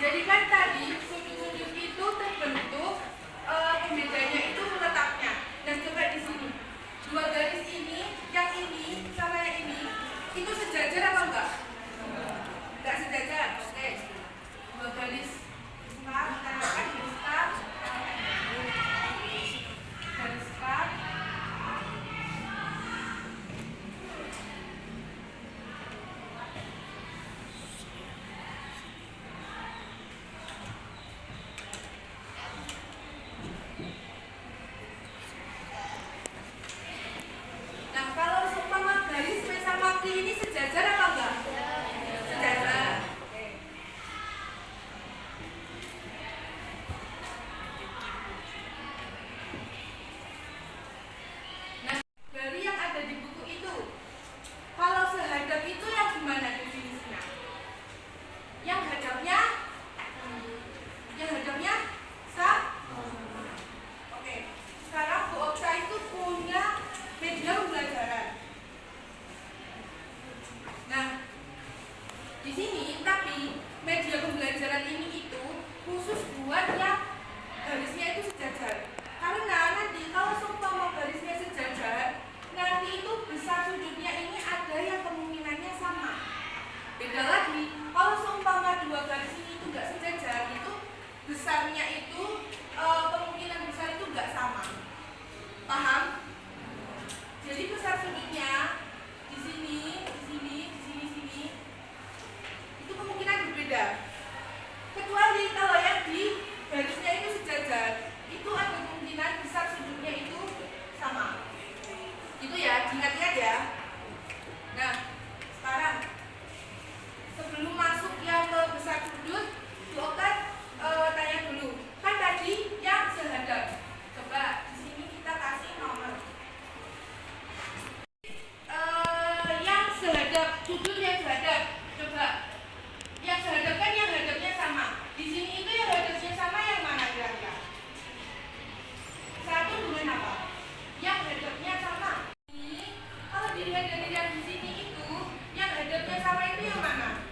Jadi kan tadi sudut-sudut itu terbentuk, pembedanya itu letaknya. Dan coba di sini, dua garis ini, yang ini sama yang ini, itu sejajar apa enggak? Enggak sejajar. Oke. Dua garis start, kita katakan garis start, garis start. Nah, kalau seumpama garis P sama Q ini sejajar apa enggak? Sejajar. Oke. Nah, dari yang ada di buku itu, kalau sehadap itu yang gimana definisinya? Yang hadapnya sama. Oke. Sekarang Bu Oksa itu punya media pembelajaran. Nah, di sini tapi media pembelajaran ini itu khusus buat yang garisnya itu sejajar. Karena nanti kalau seumpama garisnya sejajar, nanti itu besar sudutnya ini ada yang kemungkinannya sama. Beda lagi, kalau seumpama dua garis ini itu enggak sejajar, itu besarnya itu kemungkinan besar itu enggak sama. Paham? Jadi besar sudutnya di sini, itu kemungkinan berbeda. Kecuali kalau yang di garisnya itu sejajar, itu ada kemungkinan besar sudutnya itu sama. Itu ya, diingat-ingat ya. Nah, sekarang sebelum masuk yang ke besar sudut, Bu Okta tanya dulu. Kan tadi yang sehadap. Coba di sini kita kasih nomor. Yang sehadap, sudut yang sehadap. Coba. Yang sehadap kan yang hadapnya sama. Di sini itu yang hadapnya sama yang mana kira-kira? Satu dengan apa? Yang hadapnya sama. Ini kalau dilihat dari yang di sini itu, yang hadapnya sama itu yang mana?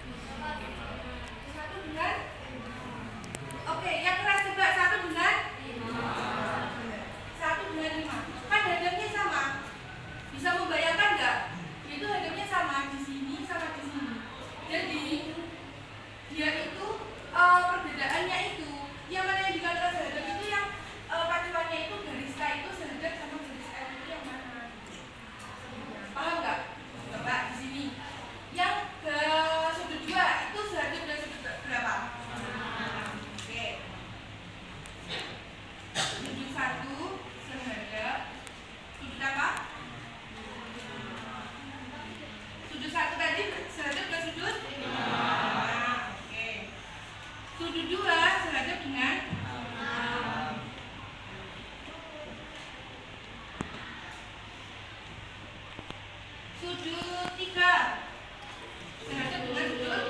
Satu dengan? Oke, yang keras coba satu dengan? 1/5. Kan hadapnya sama. Bisa membayangkan nggak? Itu hadapnya sama di sini sama di sini. Jadi dia itu perbedaannya itu yang mana yang dikatakan sehadap itu yang pacuannya itu garis K itu sehadap sama garis L itu yang mana? Paham nggak? Coba di sini. Yang ke sudut 2 itu sehadap dan sudut berapa? Oke. Sudut 1 sehadap sudut apa? Sudut 1 tadi sehadap dan sudut? Oke. Sudut 2 sehadap dengan? Sudut 3 sehadap dengan sudut?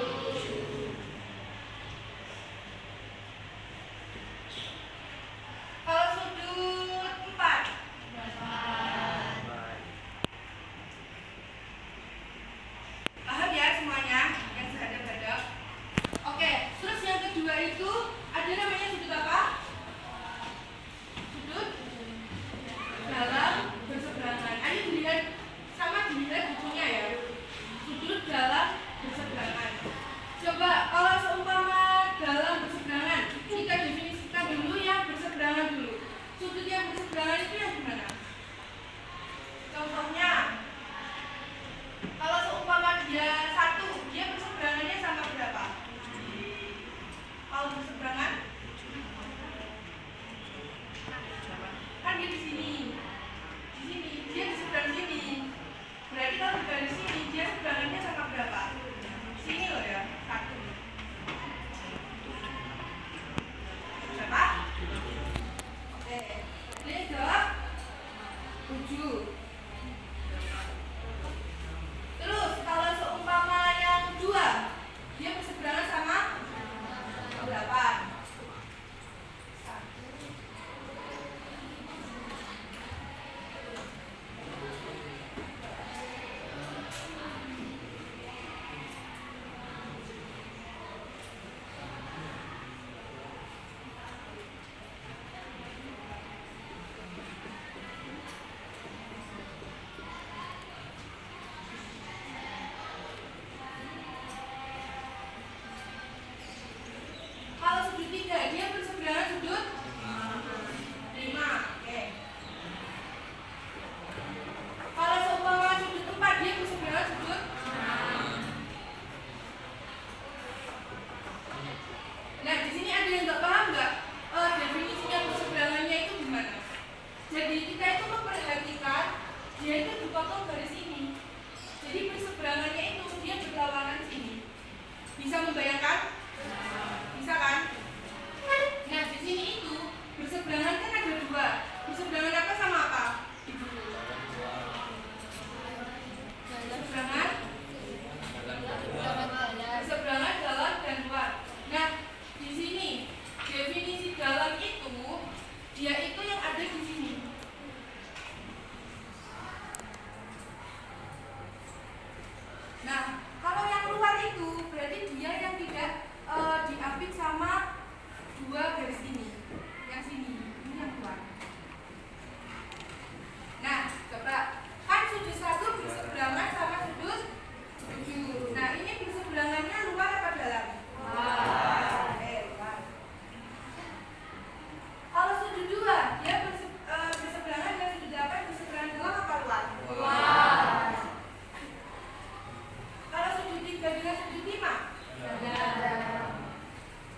Kalau sudut 4? Paham ya semuanya yang sehadap-hadap? Oke, terus yang kedua itu ada namanya sudut apa? Sudut dalam berseberangan. Ayo dilihat, sama dilihat bukunya ya. Sudut dalam berseberangan. Coba kalau seumpama dalam berseberangan, kita definisikan dulu yang berseberangan dulu. Sudut yang berseberangan itu yang gimana? Contohnya, kalau seumpama dia 1, dia berseberangannya sama berapa? Kalau berseberangan kan dia di sini dia di seberang sini. Berarti kalau dari sini dia seberangannya sama berapa? Sini loh ya, 1. Berapa? Oke, dia jawab 7. Terus kalau seumpama yang 2, dia berseberangan sama berapa? 1. dia itu dipotong garis ini. Jadi berseberangannya itu dia berlawanan sini. Bisa membayangkan? Bisa kan? Nah di sini itu berseberangan kan ada dua. Berseberangan apa sama apa? Berseberangan dalam dan luar. Nah di sini definisi dalam itu dia itu yang ada di sini. Nah kalau yang luar itu berarti dia yang tidak diapit sama dua garis ini. Yang sini ini yang luar. Nah coba kan sudut 1 berseberangan sama sudut 7. Nah ini berseberangannya luar apa dalam? Luar. Luar. Kalau sudut 2 dia berseberangan dengan sudut 8, berseberangan dalam apa luar? Luar. Kalau sudut 3 dengan sudut 5? Dalam.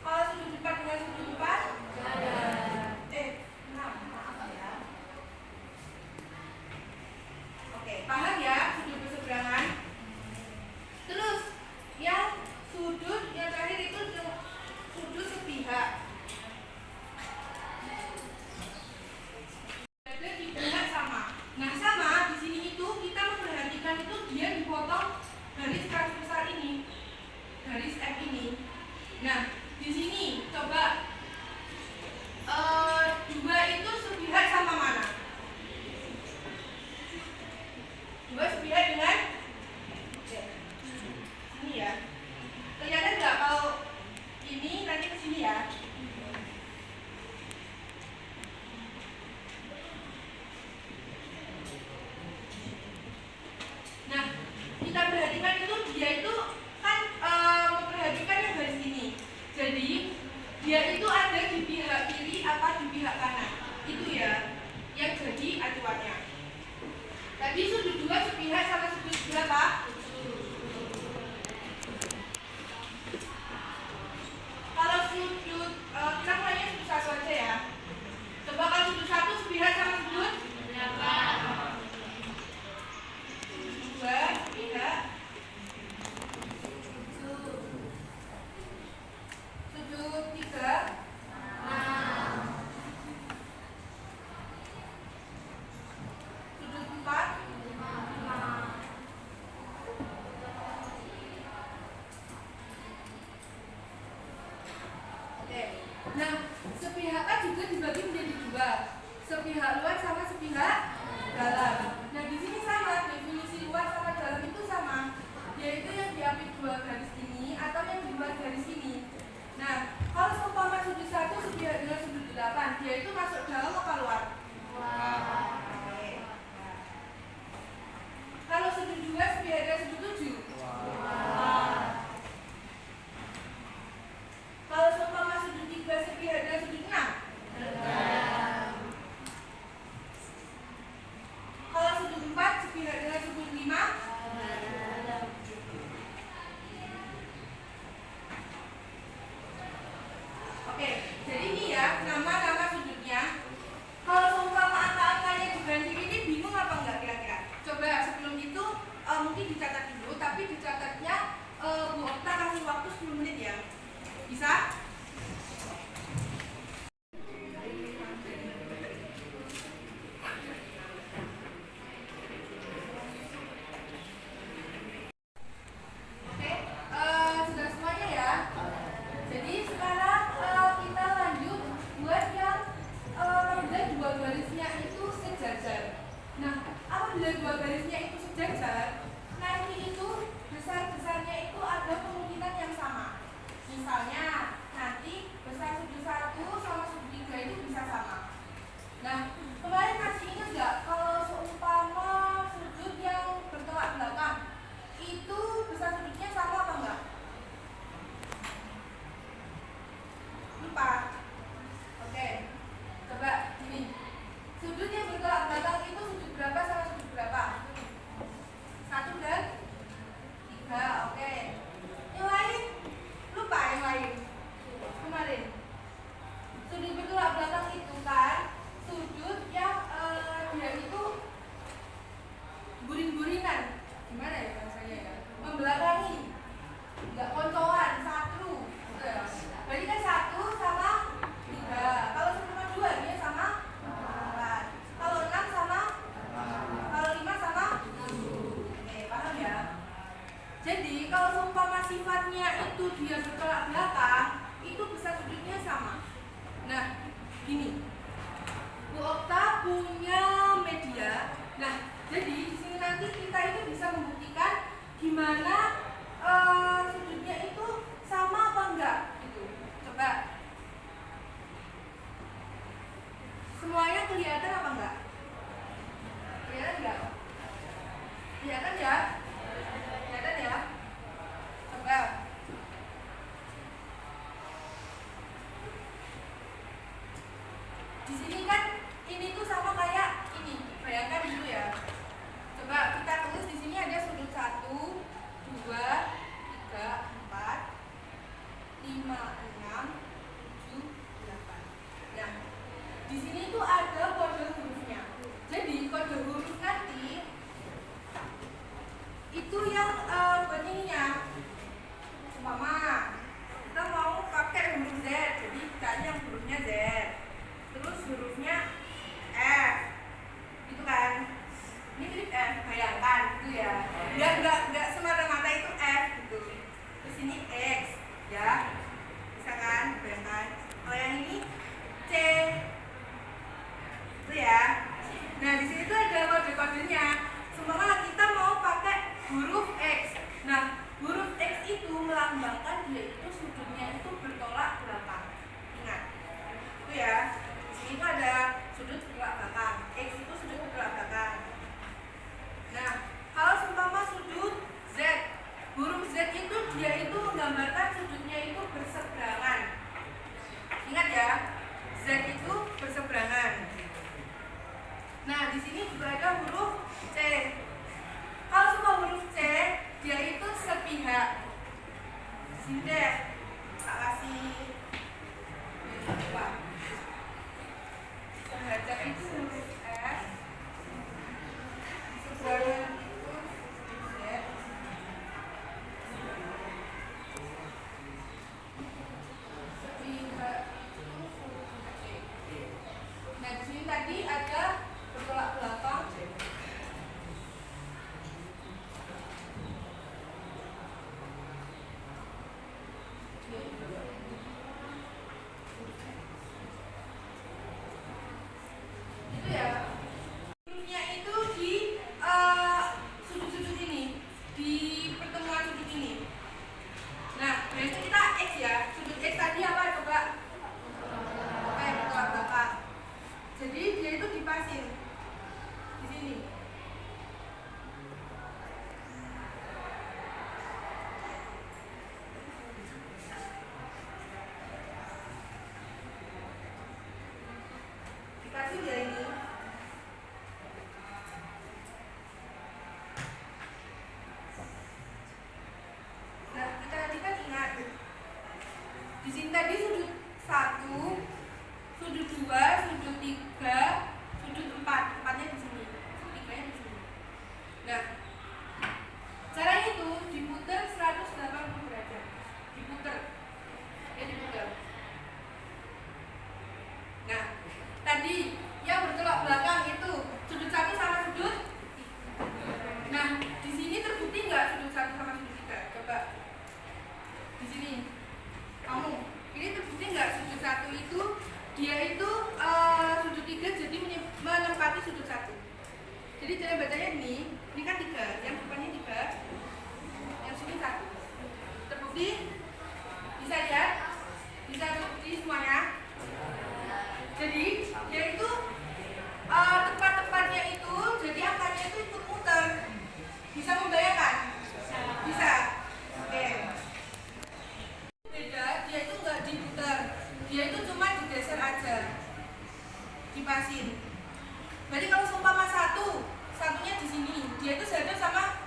Kalau sudut 4 dengan sudut 4? Dalam. 6, maaf ya. Oke, paham ya sudut berseberangan? Terus yang sudut yang terakhir itu sudut sepihak. Berada di pihak sama. Nah sama di sini itu kita memperhatikan itu dia dipotong garis transversal ini, garis F ini. Nah di sini coba 2 itu sepihak sama mana? 2 sepihak dengan ini ya. Kelihatan nggak kalau ini nanti ke sini ya? Nah, kita perhatikan itu dia itu kan memperhatikan yang garis ini. Jadi dia itu ada di pihak kiri apa di pihak kanan. Itu ya yang jadi acuannya. Tadi sudut 2 sepihak sama sudut berapa? Kalau sudut kita mulainya sudut 1 aja ya. Coba kalau sudut 1 sepihak sama sudut berapa? Sudut 2 sepihak. Sudut 3 sudut 4 Oke. Nah, sepihak A juga dibagi menjadi 2. Sepihak luar sama sepihak dalam. Nah, di sini sama, definisi luar sama dalam itu sama. Yaitu yang diapit 2 garis ini atau yang di luar garis ini. Nah, kalau seumpama sudut 1 sepihak dengan sudut 8, dia itu masuk dalam apa luar? Luar. Kalau sudut 2 sepihak dengan sudut 7? Luar. Kalau seumpama sudut 3 sepihak dengan sudut 6? Dalam. Kalau sudut 4 sepihak dengan sudut 5? Dalam. Oke, jadi ini ya nama-nama sudutnya. Kalau seumpama angka-angkanya diganti ini bingung apa enggak kira-kira? Coba sebelum itu mungkin dicatat dulu, tapi dicatatnya Bu Okta kasih waktu 10 menit ya. Bisa? Oke, sudah semuanya ya. Jadi sekarang kita lanjut buat yang apabila 2 garisnya itu sejajar. Nah, apabila 2 garisnya itu sejajar, nanti itu besar-besarnya itu ada kemungkinan yang sama. Misalnya nanti besar sudut 1 sama sudut 3 itu bisa sama. Nah, kemarin masih ingat nggak kalau seumpama sudut yang bertolak belakang itu besar sudutnya sama apa enggak? Lupa. Oke, coba ini sudut yang bertolak belakang itu sudut berapa sama sudut berapa? 1 dan 3. Oke. Yang lain lupa yang lain kemarin. Sudut bertolak belakang itu kan sudut Gini, Bu Okta punya media. Nah, jadi di sini nanti kita ini bisa membuktikan gimana sudutnya itu sama apa enggak gitu. Coba. Semuanya kelihatan apa enggak? Kelihatan enggak? Kelihatan ya? Kelihatan ya? Coba. Di sini kan ini tuh sama kayak ini. Bayangkan dulu ya. Coba kita tulis di sini ada sudut 1, 2, 3, 4, 5, 6, 7, 8. Nah, di sini tuh ada kode hurufnya. Jadi kode huruf nanti itu yang buat ininya. Umpama kita mau pakai huruf Z, jadi cari yang hurufnya Z. Terus hurufnya F, gitu kan? Ini mirip F, bayangkan gitu ya. Nggak semata-mata itu F gitu. Terus ini X, ya, bisa kan? Bayangkan. Kalau yang ini C, itu ya. Nah di sini tuh ada kode-kodenya. Seumpama kita mau pakai huruf X. Nah huruf X itu melambangkan dia itu sudutnya itu bertolak belakang. Ingat, itu ya. Itu ada sudut bertolak belakang. X itu sudut bertolak belakang. Nah, kalau seumpama sudut Z, huruf Z itu dia itu menggambarkan sudutnya itu berseberangan. Ingat ya, Z itu berseberangan. Nah, di sini juga ada huruf C. Kalau semua huruf C, dia itu sepihak. Di sini deh, tak kasih apa? Sehadap itu huruf F, seberangan itu Z, sepihak itu huruf C. Nah di sini tadi ada bertolak belakang. Itu ya. Hurufnya itu di sudut-sudut ini, di pertemuan sudut ini. Nah, berarti kita X ya. Sudut X tadi apa coba? Bertolak belakang. Jadi dia itu dipasin di sini. Dikasih dia ini. Nah, kita tadi kan ingat di sini tadi sudut 1, sudut 2, sudut 3, sudut 4. 4-nya di sini, 3-nya di sini. Nah, caranya itu diputar 180 derajat. Diputar. Ya diputar. Nah, tadi yang bertolak belakang itu sudut 1 sama sudut. Nah, di sini terbukti nggak sudut 1 sama sudut 3? Coba. Di sini. Kamu, ini terbukti nggak sudut 1 itu dia itu sudut 3 jadi menempati sudut 1. Jadi cara bacanya ini kan 3, yang depannya 3, yang sini 1. Terbukti? Bisa lihat? Bisa terbukti semuanya? Jadi dia itu tempat-tempatnya itu jadi angkanya itu ikut muter. Bisa membayangkan? Bisa. Oke. Beda, dia itu nggak diputar, dia itu cuma digeser aja, dipasin. Berarti kalau seumpama satunya di sini, dia itu sehadap sama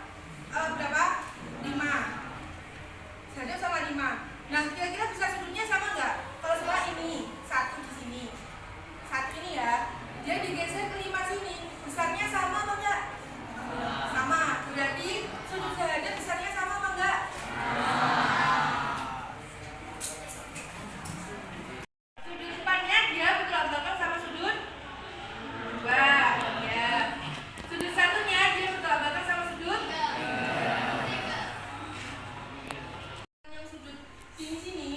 berapa? 5. Sehadap sama 5. Nah, kira-kira bisa sudutnya sama nggak? Kalau sebelah ini, 1 di sini, 1 ini ya, dia digeser ke 5 sini, besarnya sama apa enggak? Sama. Berarti sudut sehadap besarnya sama apa enggak? Sudut depannya dia bertolak belakang sama sudut 2, ya. Sudut satunya dia bertolak belakang sama sudut 3. Yang sudut sini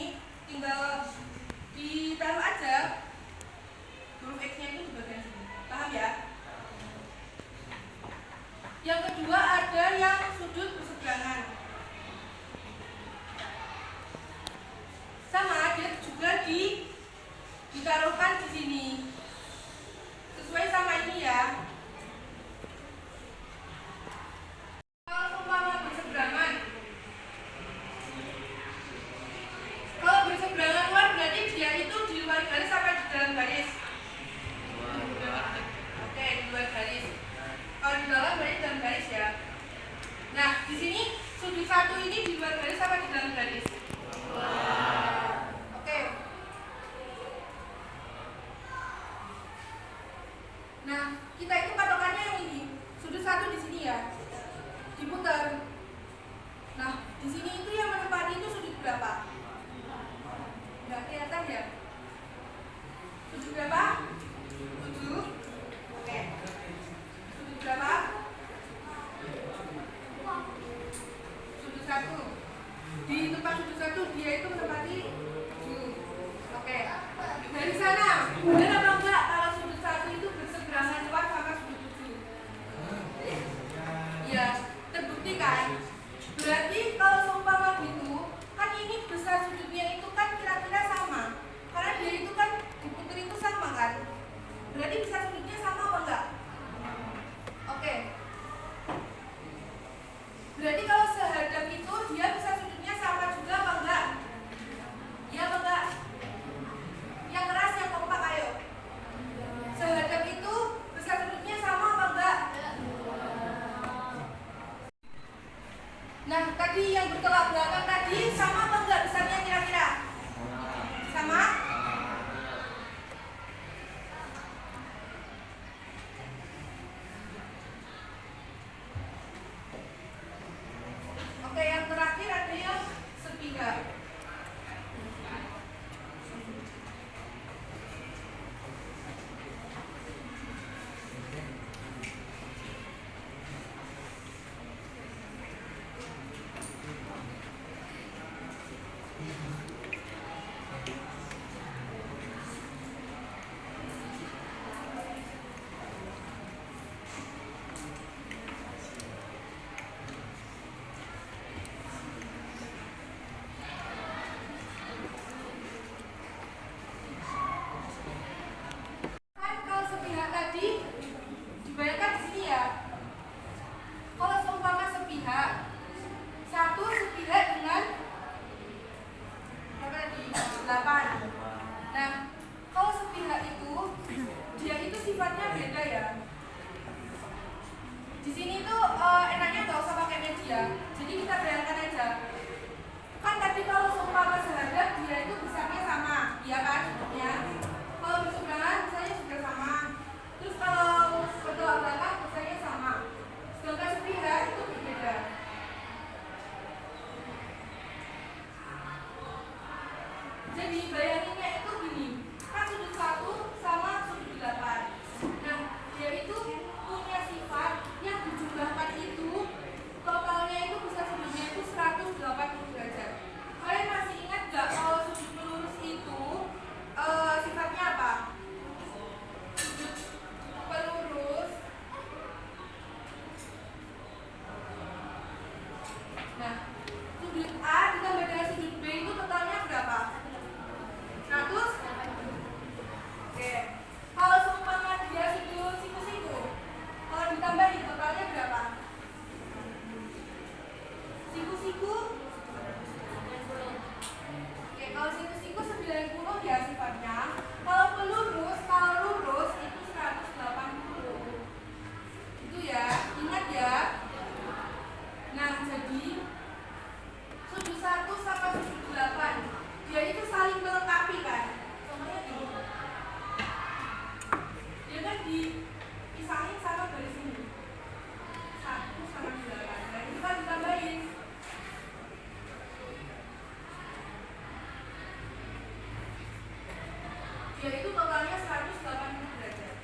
dia itu totalnya 180 derajat.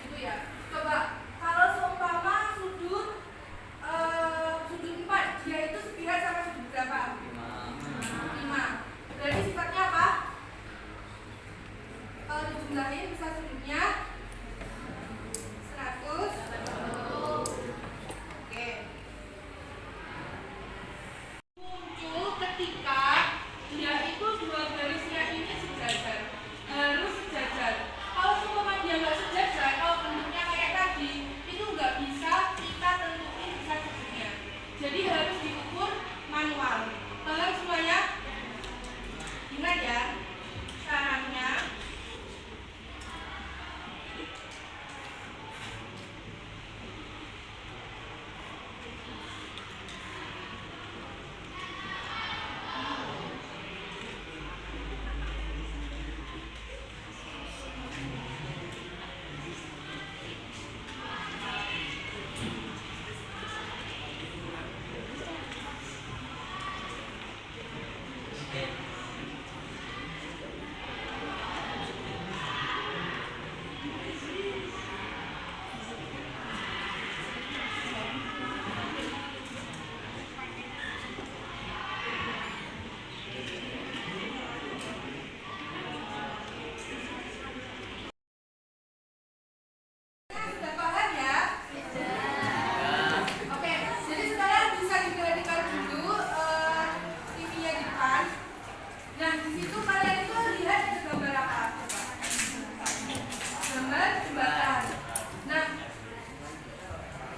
Itu ya. Coba kalau seumpama sudut 4, dia itu sepihak sama sudut berapa? 5. Berarti sifatnya apa? Kalau dijumlahin bisa sudutnya 100. Oke. Muncul ketika dia itu dua garisnya ini sejajar, harus sejajar. Kalau seumpama dia nggak sejajar, kalau bentuknya kayak tadi, itu nggak bisa kita tentuin bisa sudutnya. Jadi harus diukur manual. Paham semuanya? Ingat ya, caranya.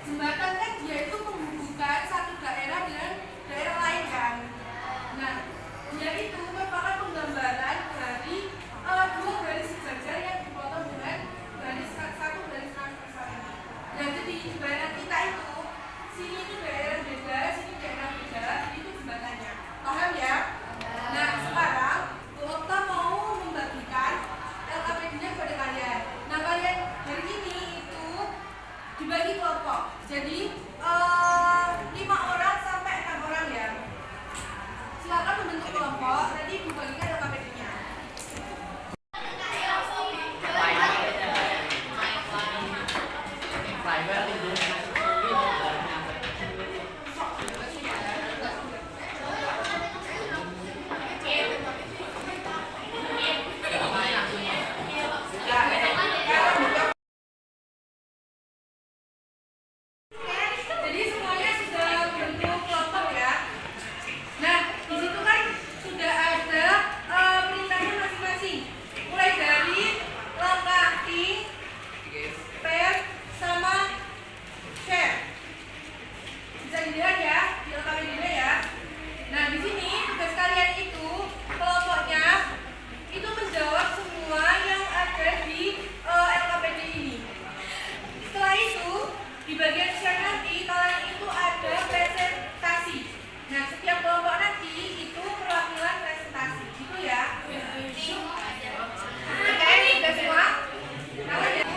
Jembatan kan dia itu menghubungkan satu daerah dengan daerah lain kan. Nah, dia itu merupakan penggambaran dari dua garis sejajar yang dipotong dengan satu garis transversal. Nah, jadi jembatan kita itu sini itu daerah beda, sini daerah beda, itu jembatannya. Paham ya? Nah, sekarang kita mau membagikan LKPD-nya kepada kalian. Nah, kalian hari ini itu dibagi kelompok. Jadi 5 orang sampai 6 orang ya. Silakan membentuk kelompok. Nanti dibagikan LKPD-nya. Di bagian share nanti kalian itu ada presentasi. Nah, setiap kelompok nanti itu perwakilan presentasi. Gitu ya. Oke, ini udah semua. Kalian ya.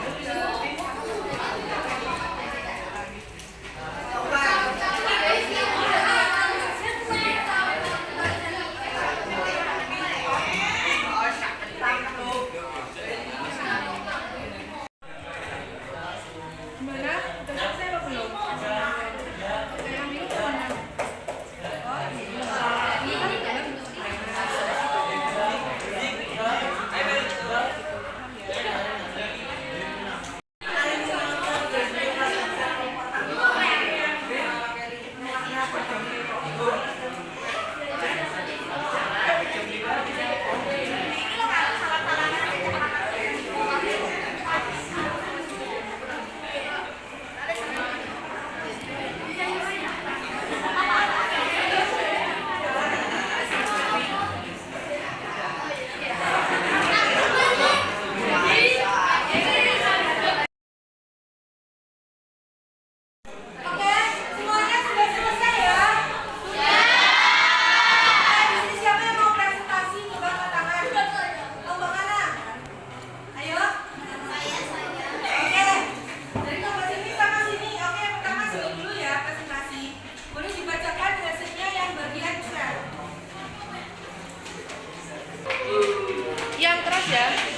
Mas ya.